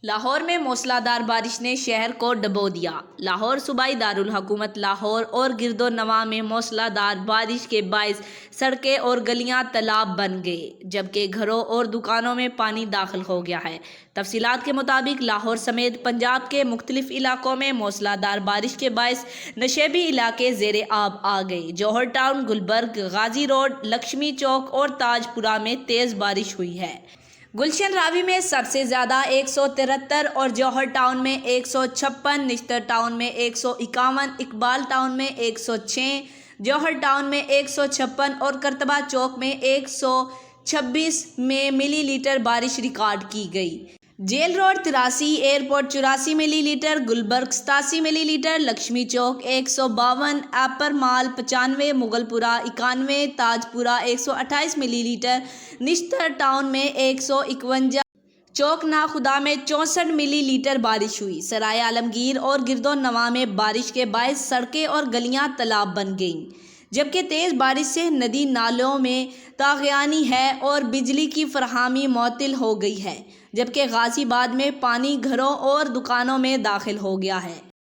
لاہور میں موسلادھار بارش نے شہر کو ڈبو دیا۔ لاہور صوبائی دارالحکومت لاہور اور گرد و نواح میں موسلادھار بارش کے باعث سڑکیں اور گلیاں تالاب بن گئے، جبکہ گھروں اور دکانوں میں پانی داخل ہو گیا ہے۔ تفصیلات کے مطابق لاہور سمیت پنجاب کے مختلف علاقوں میں موسلادھار بارش کے باعث نشیبی علاقے زیر آب آ گئے۔ جوہر ٹاؤن، گلبرگ، غازی روڈ، لکشمی چوک اور تاج پورہ میں تیز بارش ہوئی ہے۔ گلشن راوی میں سب سے زیادہ 173 اور جوہر ٹاؤن میں 156، نشتر ٹاؤن میں 151، اقبال ٹاؤن میں 106، جوہر ٹاؤن میں 156 اور کرتبہ چوک میں 126 میں ملی لیٹر بارش ریکارڈ کی گئی۔ جیل روڈ 83، ایئرپورٹ 84 ملی لیٹر، گلبرگ 87 ملی لیٹر، لکشمی چوک 152، اپر مال 95، مغل پورہ 91، تاج پورہ 128 ملی لیٹر، نشتر ٹاؤن میں 151، چوک ناخدا میں 64 ملی لیٹر بارش ہوئی۔ سرائے عالمگیر اور گرد و نواح میں بارش کے باعث سڑکیں اور گلیاں تالاب بن گئیں، جبکہ تیز بارش سے ندی نالوں میں طاغیانی ہے اور بجلی کی فراہمی معطل ہو گئی ہے، جبکہ غازی آباد میں پانی گھروں اور دکانوں میں داخل ہو گیا ہے۔